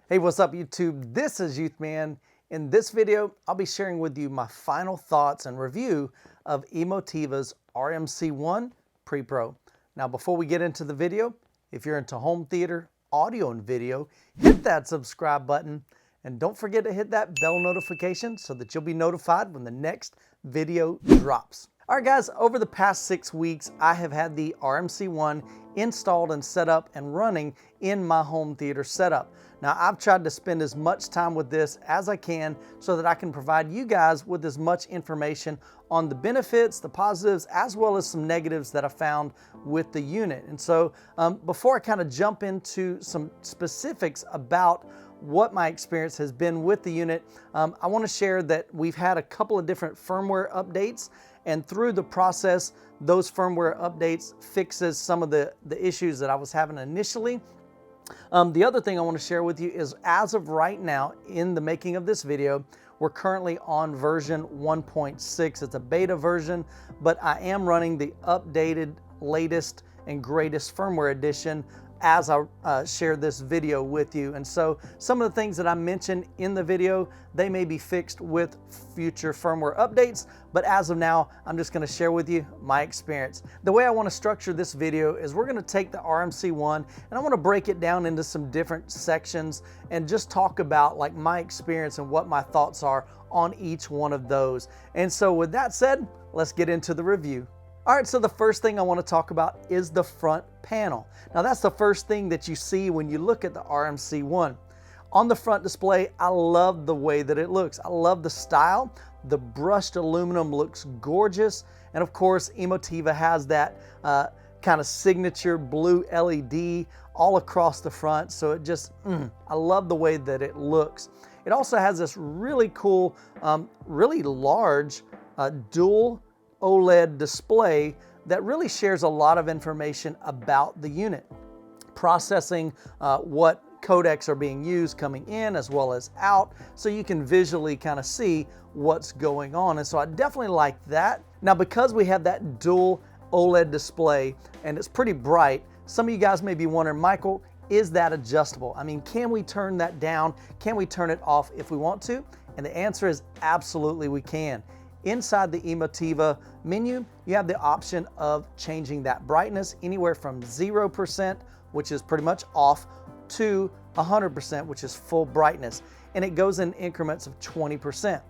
Hey, what's up YouTube? This is Youthman. In this video, I'll be sharing with you my final thoughts and review of Emotiva's RMC-1 Pre-Pro. Now, before we get into the video, if you're into home theater, audio, and video, hit that subscribe button and don't forget to hit that bell notification so that you'll be notified when the next video drops. All right, guys, over the past 6 weeks, I have had the RMC-1 installed and set up and running in my home theater setup. Now, I've tried to spend as much time with this as I can so that I can provide you guys with as much information on the benefits, the positives, as well as some negatives that I found with the unit. And so before I kind of jump into some specifics about what my experience has been with the unit, I want to share that we've had a couple of different firmware updates, and through the process, those firmware updates fixes some of the issues that I was having initially. The other thing I want to share with you is, as of right now, in the making of this video, we're currently on version 1.6. It's a beta version, but I am running the updated, latest, and greatest firmware edition as I share this video with you. And so some of the things that I mentioned in the video, they may be fixed with future firmware updates, but as of now, I'm just gonna share with you my experience. The way I wanna structure this video is we're gonna take the RMC-1 and I wanna break it down into some different sections and just talk about like my experience and what my thoughts are on each one of those. And so with that said, let's get into the review. All right, so the first thing I want to talk about is the front panel. Now, that's the first thing that you see when you look at the RMC-1. On the front display, I love the way that it looks. I love the style. The brushed aluminum looks gorgeous. And of course, Emotiva has that kind of signature blue LED all across the front. So it just, I love the way that it looks. It also has this really cool, really large dual OLED display that really shares a lot of information about the unit, processing what codecs are being used coming in as well as out, so you can visually kind of see what's going on. And so I definitely like that. Now, because we have that dual OLED display and it's pretty bright, some of you guys may be wondering, Michael, is that adjustable? I mean, can we turn that down? Can we turn it off if we want to? And the answer is absolutely we can. Inside the Emotiva menu, you have the option of changing that brightness anywhere from 0%, which is pretty much off, to 100%, which is full brightness. And it goes in increments of 20%.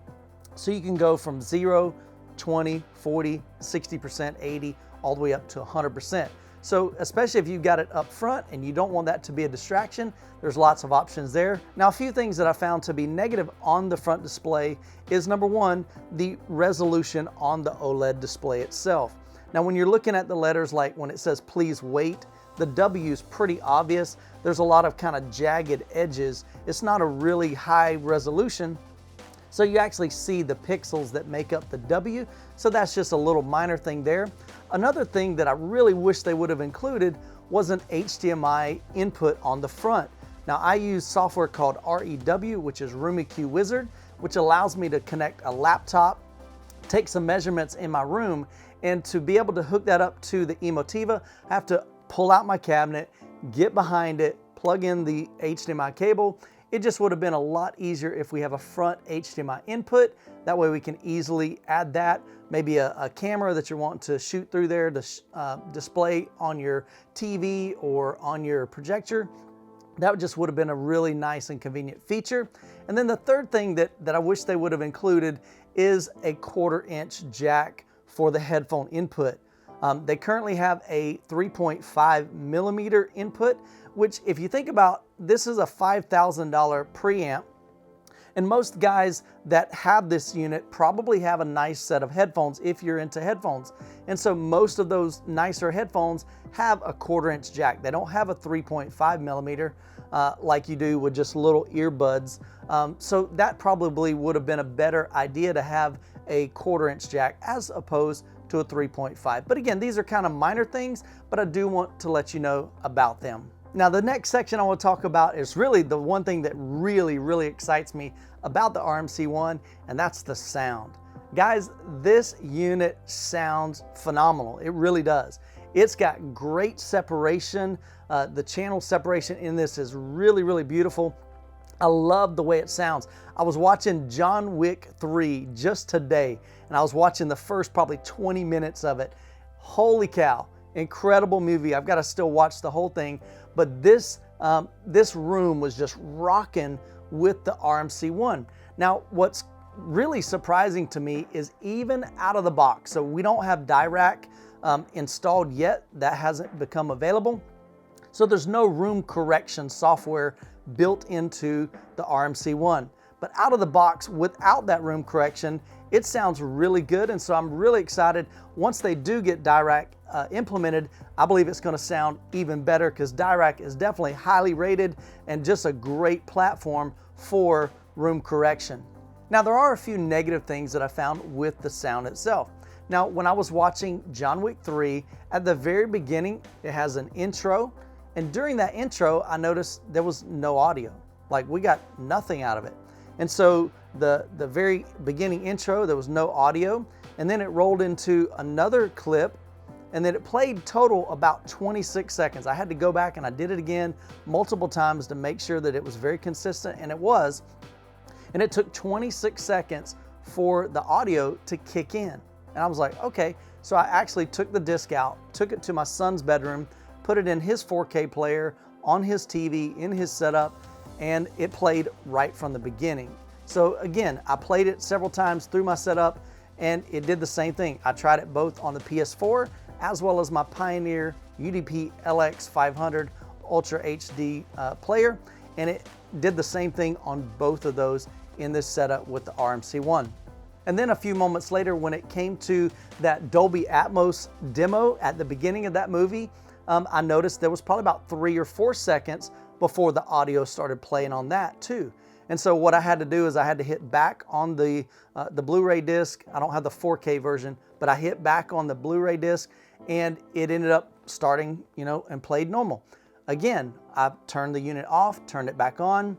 So you can go from 0, 20, 40, 60%, 80, all the way up to 100%. So especially if you've got it up front and you don't want that to be a distraction, there's lots of options there. Now, a few things that I found to be negative on the front display is, number one, the resolution on the OLED display itself. Now, when you're looking at the letters, like when it says please wait, the W is pretty obvious. There's a lot of kind of jagged edges. It's not a really high resolution, so you actually see the pixels that make up the W. So that's just a little minor thing there. Another thing that I really wish they would have included was an HDMI input on the front. Now, I use software called REW, which is RoomIQ Wizard, which allows me to connect a laptop, take some measurements in my room, and to be able to hook that up to the Emotiva, I have to pull out my cabinet, get behind it, plug in the HDMI cable. It just would have been a lot easier if we have a front HDMI input. That way we can easily add that, maybe a camera that you're wanting to shoot through there to display on your TV or on your projector. That just would have been a really nice and convenient feature. And then the third thing that I wish they would have included is a 1/4-inch jack for the headphone input. They currently have a 3.5 millimeter input, which, if you think about, this is a $5,000 preamp, and most guys that have this unit probably have a nice set of headphones if you're into headphones. And so most of those nicer headphones have a 1/4-inch jack. They don't have a 3.5 millimeter like you do with just little earbuds. So that probably would have been a better idea to have a 1/4-inch jack as opposed to a 3.5. But again, these are kind of minor things, but I do want to let you know about them. Now, the next section I want to talk about is really the one thing that really excites me about the RMC-1, and that's the sound. Guys, this unit sounds phenomenal. It really does. It's got great separation. The channel separation in this is really beautiful. I love the way it sounds. I was watching John Wick 3 just today, and I was watching the first probably 20 minutes of it. Holy cow, incredible movie. I've got to still watch the whole thing, but this room was just rocking with the RMC-1. Now, what's really surprising to me is even out of the box, so we don't have DIRAC installed yet. That hasn't become available. So there's no room correction software built into the RMC-1. But out of the box, without that room correction, it sounds really good. And so I'm really excited. Once they do get DIRAC implemented, I believe it's going to sound even better, because DIRAC is definitely highly rated and just a great platform for room correction. Now, there are a few negative things that I found with the sound itself. Now, when I was watching John Wick 3, at the very beginning, it has an intro. And during that intro, I noticed there was no audio. Like, we got nothing out of it. And so the very beginning intro, there was no audio. And then it rolled into another clip, and then it played total about 26 seconds. I had to go back and I did it again multiple times to make sure that it was very consistent, and it was. And it took 26 seconds for the audio to kick in. And I was like, okay. So I actually took the disc out, took it to my son's bedroom, put it in his 4K player on his TV in his setup, and it played right from the beginning. So again, I played it several times through my setup, and it did the same thing. I tried it both on the PS4 as well as my Pioneer UDP LX500 Ultra HD player, and it did the same thing on both of those in this setup with the RMC-1. And then a few moments later, when it came to that Dolby Atmos demo at the beginning of that movie, I noticed there was probably about 3 or 4 seconds before the audio started playing on that too. And so what I had to do is I had to hit back on the Blu-ray disc. I don't have the 4K version, but I hit back on the Blu-ray disc, and it ended up starting, and played normal. Again, I turned the unit off, turned it back on,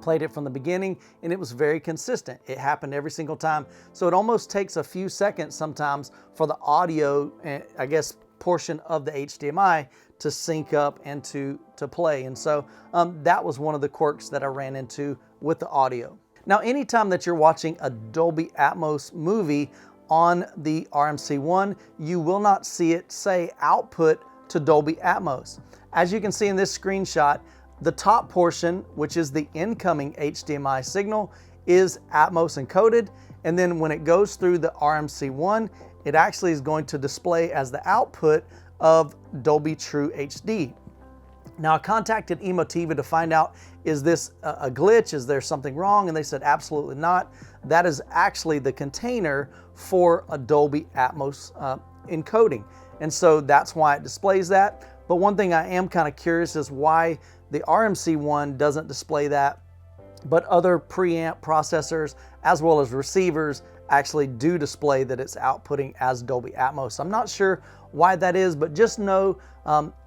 played it from the beginning, and it was very consistent. It happened every single time. So it almost takes a few seconds sometimes for the audio, I guess, portion of the HDMI to sync up and to play. And so that was one of the quirks that I ran into with the audio. Now, anytime that you're watching a Dolby Atmos movie on the RMC-1, you will not see it say output to Dolby Atmos. As you can see in this screenshot, the top portion, which is the incoming HDMI signal, is Atmos encoded. And then when it goes through the RMC-1, it actually is going to display as the output of Dolby True HD. Now, I contacted Emotiva to find out, is this a glitch? Is there something wrong? And they said, absolutely not. That is actually the container for a Dolby Atmos encoding. And so that's why it displays that. But one thing I am kind of curious is why the RMC-1 doesn't display that, but other preamp processors as well as receivers actually do display that it's outputting as Dolby Atmos. I'm not sure why that is, but just know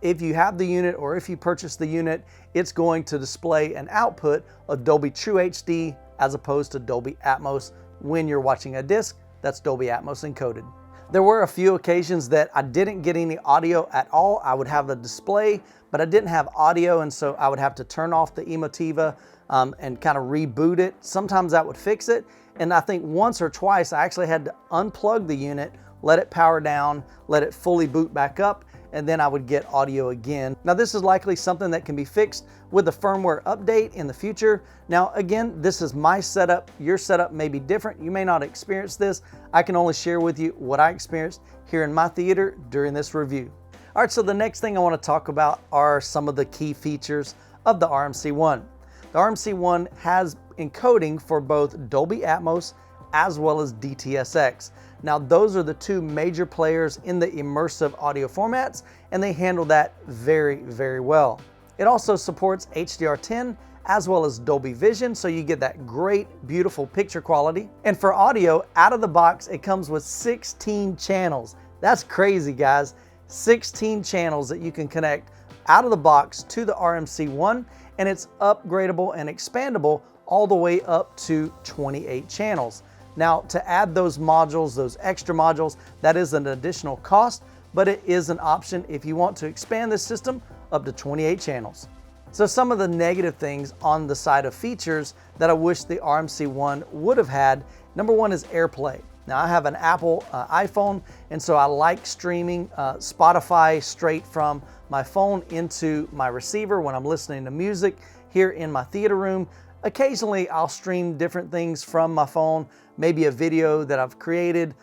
if you have the unit or if you purchase the unit, it's going to display an output of Dolby True HD as opposed to Dolby Atmos when you're watching a disc that's Dolby Atmos encoded. There were a few occasions that I didn't get any audio at all. I would have a display, but I didn't have audio, and so I would have to turn off the Emotiva and kind of reboot it. Sometimes that would fix it, and I think once or twice I actually had to unplug the unit, let it power down, let it fully boot back up, and then I would get audio again. Now, this is likely something that can be fixed with a firmware update in the future. Now, again, this is my setup. Your setup may be different. You may not experience this. I can only share with you what I experienced here in my theater during this review. All right, so the next thing I want to talk about are some of the key features of the RMC-1. The RMC-1 has encoding for both Dolby Atmos as well as DTS:X. Now, those are the two major players in the immersive audio formats, and they handle that very, very well. It also supports HDR10 as well as Dolby Vision, so you get that great, beautiful picture quality. And for audio, out of the box, it comes with 16 channels. That's crazy, guys. 16 channels that you can connect out of the box to the RMC-1, and it's upgradable and expandable all the way up to 28 channels. Now, to add those modules, those extra modules, that is an additional cost, but it is an option if you want to expand this system up to 28 channels. So some of the negative things on the side of features that I wish the RMC-1 would have had, number one is AirPlay. Now I have an Apple iPhone, and so I like streaming Spotify straight from my phone into my receiver when I'm listening to music here in my theater room. Occasionally I'll stream different things from my phone, maybe a video that I've created,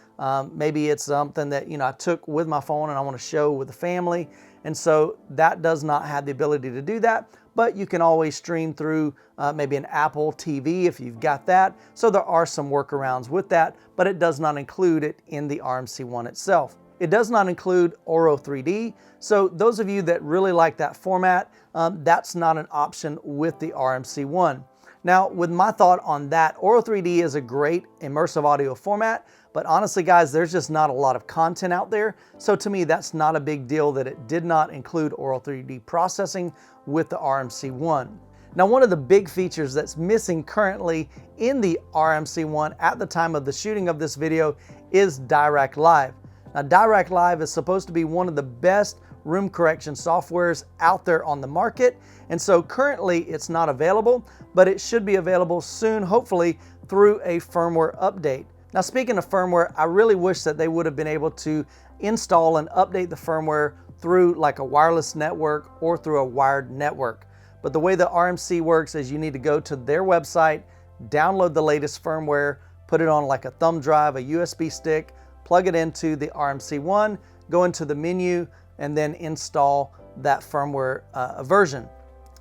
maybe it's something that I took with my phone and I want to show with the family, and so that does not have the ability to do that. But you can always stream through maybe an Apple TV if you've got that. So there are some workarounds with that, but it does not include it in the RMC-1 itself. It does not include Auro 3D. So those of you that really like that format, that's not an option with the RMC-1. Now, with my thought on that, Auro 3D is a great immersive audio format, but honestly guys, there's just not a lot of content out there. So to me, that's not a big deal that it did not include Auro 3D processing with the RMC-1. Now, one of the big features that's missing currently in the RMC-1 at the time of the shooting of this video is Direct Live. Now, Direct Live is supposed to be one of the best room correction softwares out there on the market, and so currently it's not available, but it should be available soon, hopefully through a firmware update. Now, speaking of firmware, I really wish that they would have been able to install and update the firmware through like a wireless network or through a wired network. But the way the RMC works is you need to go to their website, download the latest firmware, put it on like a thumb drive, a USB stick, plug it into the RMC-1, go into the menu, and then install that firmware version.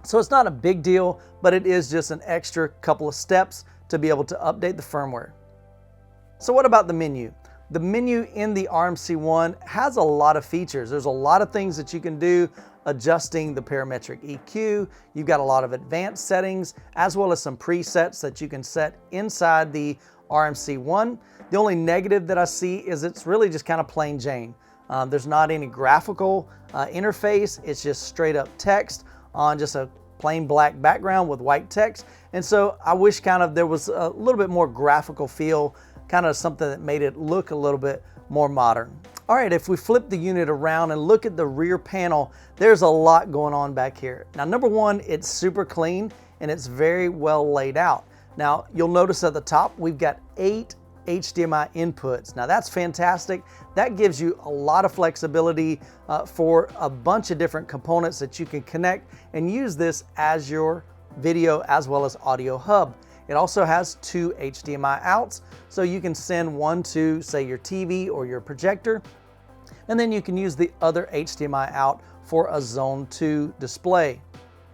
So it's not a big deal, but it is just an extra couple of steps to be able to update the firmware. So what about the menu? The menu in the RMC-1 has a lot of features. There's a lot of things that you can do, adjusting the parametric EQ. You've got a lot of advanced settings, as well as some presets that you can set inside the RMC-1. The only negative that I see is it's really just kind of plain Jane. There's not any graphical interface. It's just straight up text on just a plain black background with white text. And so I wish kind of there was a little bit more graphical feel, kind of something that made it look a little bit more modern. All right, if we flip the unit around and look at the rear panel, there's a lot going on back here. Now, number one, it's super clean and it's very well laid out. Now, you'll notice at the top, we've got 8 HDMI inputs. Now, that's fantastic. That gives you a lot of flexibility for a bunch of different components that you can connect and use this as your video as well as audio hub. It also has 2 HDMI outs, so you can send one to, say, your TV or your projector, and then you can use the other HDMI out for a Zone 2 display.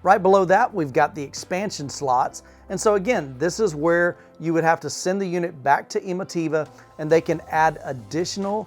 Right below that, we've got the expansion slots, and so again, this is where you would have to send the unit back to Emotiva, and they can add additional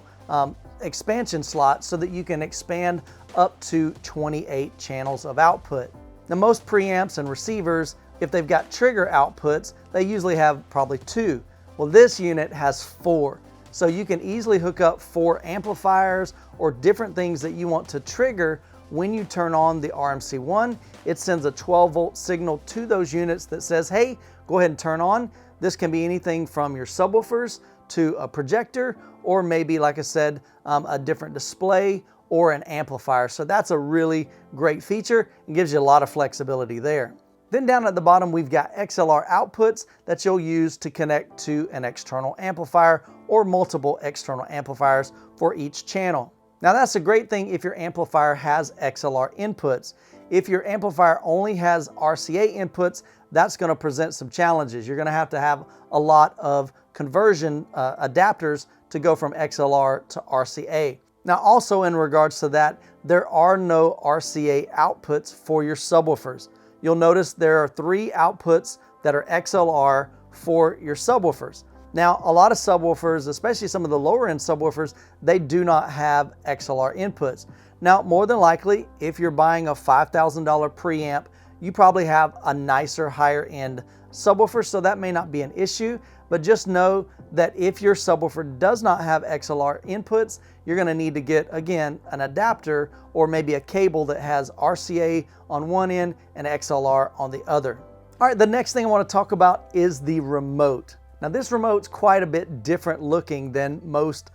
expansion slots so that you can expand up to 28 channels of output. Now, most preamps and receivers, if they've got trigger outputs, they usually have probably 2. Well, this unit has 4. So you can easily hook up 4 amplifiers or different things that you want to trigger when you turn on the RMC-1. It sends a 12-volt signal to those units that says, hey, go ahead and turn on. This can be anything from your subwoofers to a projector, or maybe, like I said, a different display or an amplifier. So that's a really great feature and gives you a lot of flexibility there. Then down at the bottom, we've got XLR outputs that you'll use to connect to an external amplifier or multiple external amplifiers for each channel. Now, that's a great thing if your amplifier has XLR inputs. If your amplifier only has RCA inputs, that's going to present some challenges. You're going to have a lot of conversion adapters to go from XLR to RCA. Now, also in regards to that, there are no RCA outputs for your subwoofers. You'll notice there are 3 outputs that are XLR for your subwoofers. Now, a lot of subwoofers, especially some of the lower end subwoofers, they do not have XLR inputs. Now, more than likely, if you're buying a $5,000 preamp, you probably have a nicer, higher end subwoofer, so that may not be an issue. But just know that if your subwoofer does not have XLR inputs, you're going to need to get, again, an adapter or maybe a cable that has RCA on one end and XLR on the other. All right, the next thing I want to talk about is the remote. Now, this remote's quite a bit different looking than most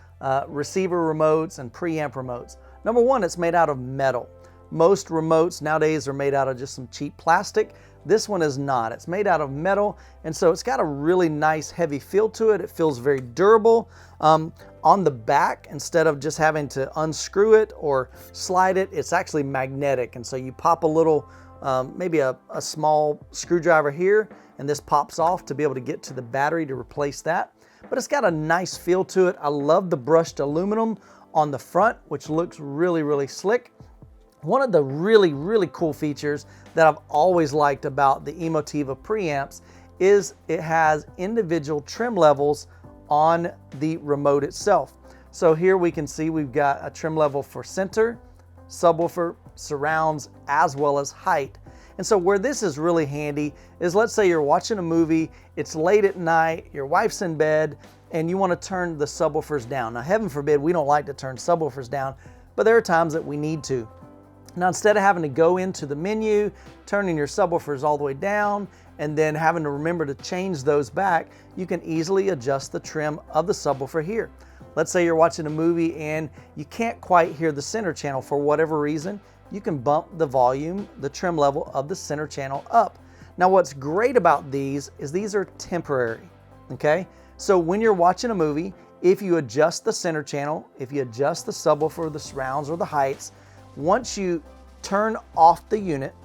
receiver remotes and preamp remotes. Number one, it's made out of metal. Most remotes nowadays are made out of just some cheap plastic. This one is not. It's made out of metal, and so it's got a really nice heavy feel to it. It feels very durable. On the back, instead of just having to unscrew it or slide it, it's actually magnetic, and so you pop a little, maybe a small screwdriver here, and this pops off to be able to get to the battery to replace that. But it's got a nice feel to it. I love the brushed aluminum on the front, which looks really, really slick. One of the really, really cool features that I've always liked about the Emotiva preamps is it has individual trim levels on the remote itself. So here we can see we've got a trim level for center, subwoofer, surrounds, as well as height. And so where this is really handy is, let's say you're watching a movie, it's late at night, your wife's in bed, and you want to turn the subwoofers down. Now, heaven forbid, we don't like to turn subwoofers down, but there are times that we need to. Now, instead of having to go into the menu, turning your subwoofers all the way down, and then having to remember to change those back, you can easily adjust the trim of the subwoofer here. Let's say you're watching a movie and you can't quite hear the center channel for whatever reason. You can bump the volume, the trim level of the center channel up. Now, what's great about these is these are temporary, okay? So when you're watching a movie, if you adjust the center channel, if you adjust the subwoofer, the surrounds, or the heights, once you turn off the unit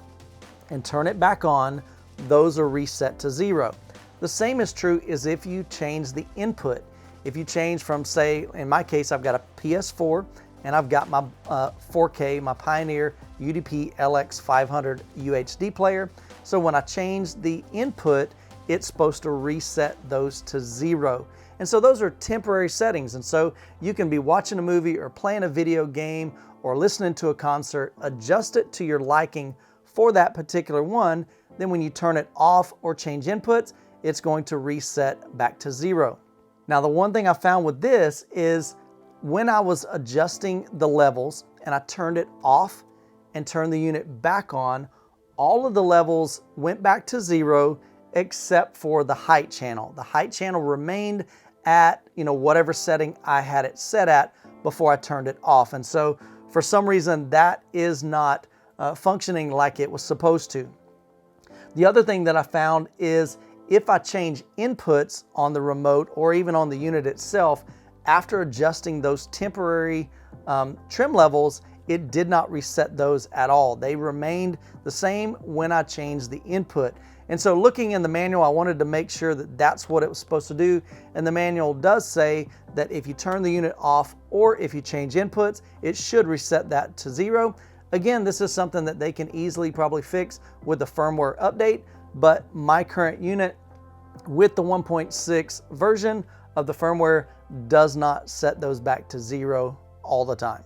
and turn it back on, those are reset to 0. The same is true as if you change the input. If you change from, say, in my case, I've got a PS4 and I've got my 4K, my Pioneer UDP LX500 UHD player. So when I change the input, it's supposed to reset those to 0. And so those are temporary settings. And so you can be watching a movie or playing a video game or listening to a concert, adjust it to your liking for that particular one. Then when you turn it off or change inputs, it's going to reset back to 0. Now, the one thing I found with this is when I was adjusting the levels and I turned it off and turned the unit back on, all of the levels went back to 0 except for the height channel. The height channel remained at, whatever setting I had it set at before I turned it off. And so for some reason that is not functioning like it was supposed to. The other thing that I found is if I change inputs on the remote or even on the unit itself, after adjusting those temporary trim levels, it did not reset those at all. They remained the same when I changed the input. And so looking in the manual, I wanted to make sure that that's what it was supposed to do. And the manual does say that if you turn the unit off or if you change inputs, it should reset that to 0. Again, this is something that they can easily probably fix with the firmware update, but my current unit with the 1.6 version of the firmware does not set those back to 0 all the time.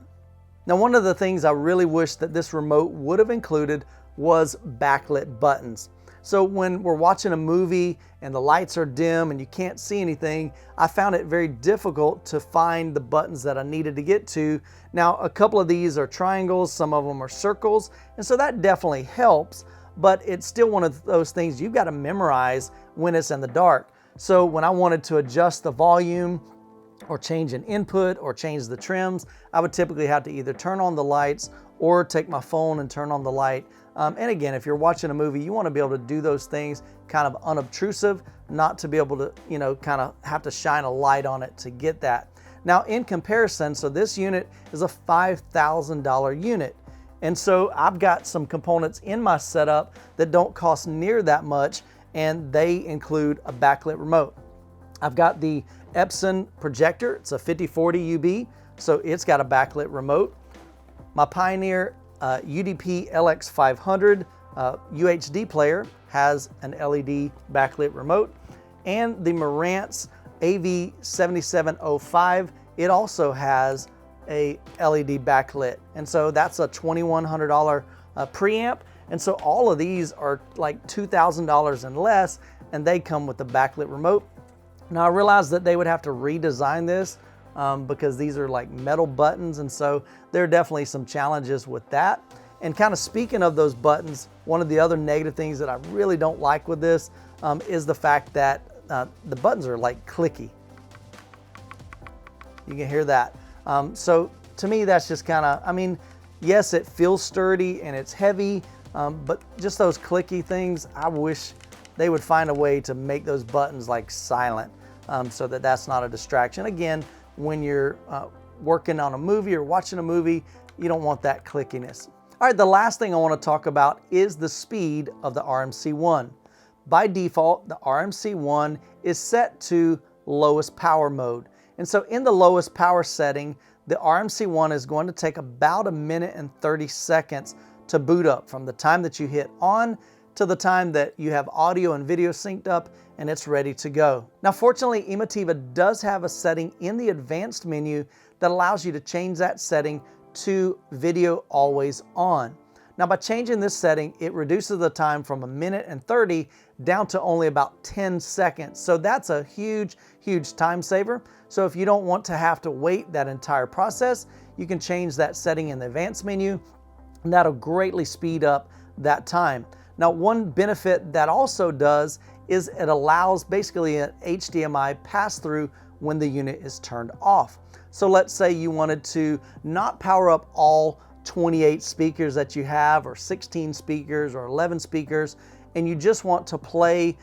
Now, one of the things I really wish that this remote would have included was backlit buttons. So when we're watching a movie and the lights are dim and you can't see anything, I found it very difficult to find the buttons that I needed to get to. Now, a couple of these are triangles, some of them are circles, and so that definitely helps, but it's still one of those things you've got to memorize when it's in the dark. So when I wanted to adjust the volume or change an input or change the trims, I would typically have to either turn on the lights or take my phone and turn on the light. And again, if you're watching a movie, you want to be able to do those things kind of unobtrusive, not to be able to, kind of have to shine a light on it to get that. Now, in comparison, so this unit is a $5,000 unit. And so I've got some components in my setup that don't cost near that much, and they include a backlit remote. I've got the Epson projector. It's a 5040 UB, so it's got a backlit remote. My Pioneer UDP LX500 UHD player has an LED backlit remote, and the Marantz AV7705, it also has a LED backlit, and so that's a $2,100 preamp, and so all of these are like $2,000 and less, and they come with the backlit remote. Now, I realized that they would have to redesign this because these are like metal buttons, and so there are definitely some challenges with that. And kind of speaking of those buttons, one of the other negative things that I really don't like with this is the fact that the buttons are like clicky. You can hear that. So to me, that's just kind of, Yes, it feels sturdy and it's heavy, but just those clicky things, I wish they would find a way to make those buttons like silent, so that that's not a distraction. Again, when you're working on a movie or watching a movie, you don't want that clickiness. All right, the last thing I want to talk about is the speed of the RMC-1. By default, the RMC-1 is set to lowest power mode. And so in the lowest power setting, the RMC-1 is going to take about 1 minute and 30 seconds to boot up from the time that you hit on to the time that you have audio and video synced up and it's ready to go. Now, fortunately, Emotiva does have a setting in the advanced menu that allows you to change that setting to video always on. Now, by changing this setting, it reduces the time from 1 minute and 30 down to only about 10 seconds. So that's a huge, huge time saver. So if you don't want to have to wait that entire process, you can change that setting in the advanced menu, and that'll greatly speed up that time. Now, one benefit that also does is it allows basically an HDMI pass-through when the unit is turned off. So let's say you wanted to not power up all 28 speakers that you have, or 16 speakers or 11 speakers, and you just want to play,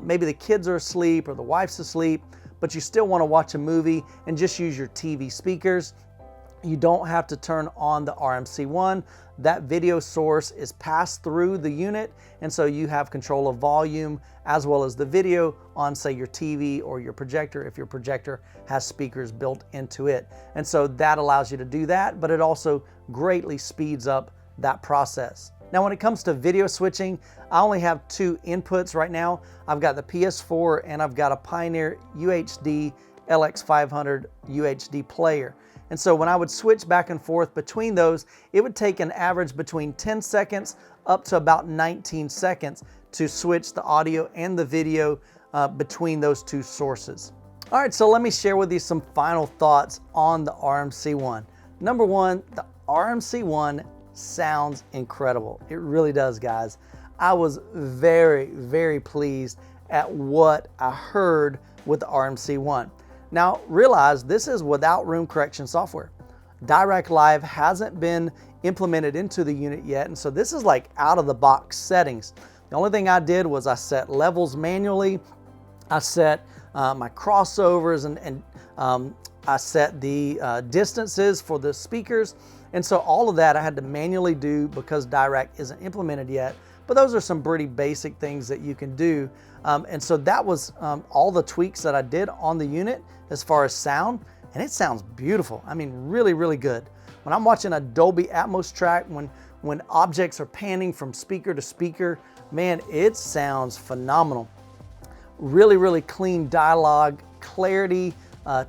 maybe the kids are asleep or the wife's asleep, but you still want to watch a movie and just use your TV speakers. You don't have to turn on the RMC-1. That video source is passed through the unit, and so you have control of volume as well as the video on, say, your TV or your projector, if your projector has speakers built into it. And so that allows you to do that, but it also greatly speeds up that process. Now, when it comes to video switching, I only have 2 inputs right now. I've got the PS4 and I've got a Pioneer UHD LX500 UHD player. And so when I would switch back and forth between those, it would take an average between 10 seconds up to about 19 seconds to switch the audio and the video between those 2 sources. All right, so let me share with you some final thoughts on the RMC-1. Number 1, the RMC-1 sounds incredible. It really does, guys. I was very, very pleased at what I heard with the RMC-1. Now, realize this is without room correction software. Direct Live hasn't been implemented into the unit yet, and so this is like out of the box settings. The only thing I did was I set levels manually, I set my crossovers, and I set the distances for the speakers, and so all of that I had to manually do because Direct isn't implemented yet. But those are some pretty basic things that you can do. And so that was all the tweaks that I did on the unit as far as sound, and it sounds beautiful. I mean, really, really good. When I'm watching a Dolby Atmos track, when objects are panning from speaker to speaker, man, it sounds phenomenal. Really, really clean dialogue, clarity,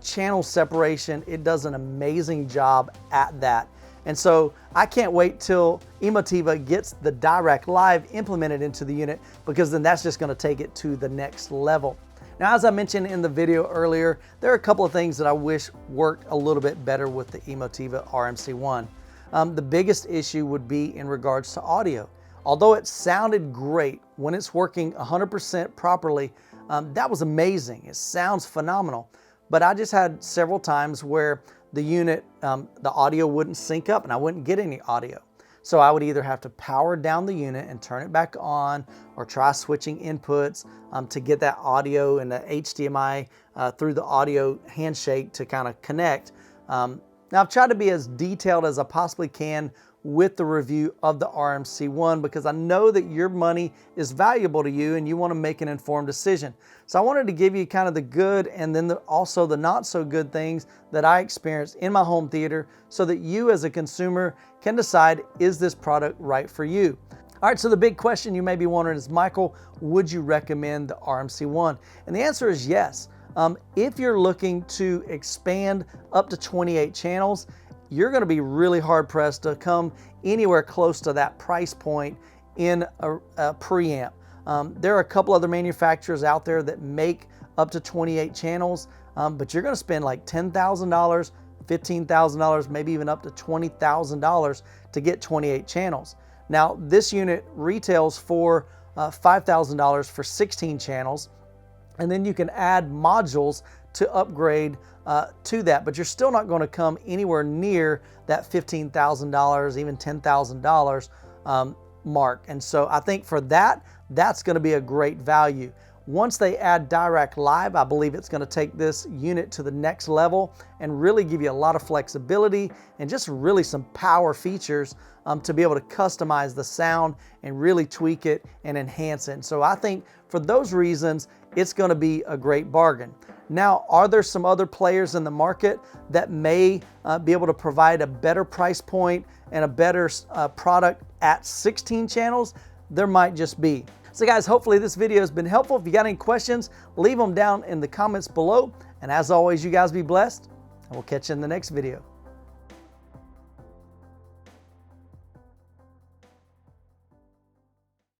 channel separation. It does an amazing job at that. And so I can't wait till Emotiva gets the Direct Live implemented into the unit, because then that's just going to take it to the next level. Now, as I mentioned in the video earlier, there are a couple of things that I wish worked a little bit better with the Emotiva RMC-1. The biggest issue would be in regards to audio. Although it sounded great when it's working 100% properly, that was amazing. It sounds phenomenal. But I just had several times where the unit, the audio wouldn't sync up and I wouldn't get any audio. So I would either have to power down the unit and turn it back on, or try switching inputs to get that audio and the HDMI through the audio handshake to kind of connect. Now, I've tried to be as detailed as I possibly can with the review of the RMC-1, because I know that your money is valuable to you and you want to make an informed decision. So I wanted to give you kind of the good and then also the not so good things that I experienced in my home theater, so that you as a consumer can decide, is this product right for you? All right, so the big question you may be wondering is, Michael, would you recommend the RMC-1? And the answer is yes. If you're looking to expand up to 28 channels, you're going to be really hard pressed to come anywhere close to that price point in a preamp. There are a couple other manufacturers out there that make up to 28 channels, but you're going to spend like $10,000, $15,000, maybe even up to $20,000 to get 28 channels. Now, this unit retails for $5,000 for 16 channels. and then you can add modules to upgrade to that, but you're still not going to come anywhere near that $15,000, even $10,000 mark. And so I think for that, that's going to be a great value. Once they add Direct Live, I believe it's going to take this unit to the next level and really give you a lot of flexibility and just really some power features to be able to customize the sound and really tweak it and enhance it. And so I think for those reasons, it's going to be a great bargain. Now, are there some other players in the market that may be able to provide a better price point and a better product at 16 channels? There might just be. So guys, hopefully this video has been helpful. If you got any questions, leave them down in the comments below. And as always, you guys be blessed, and we'll catch you in the next video.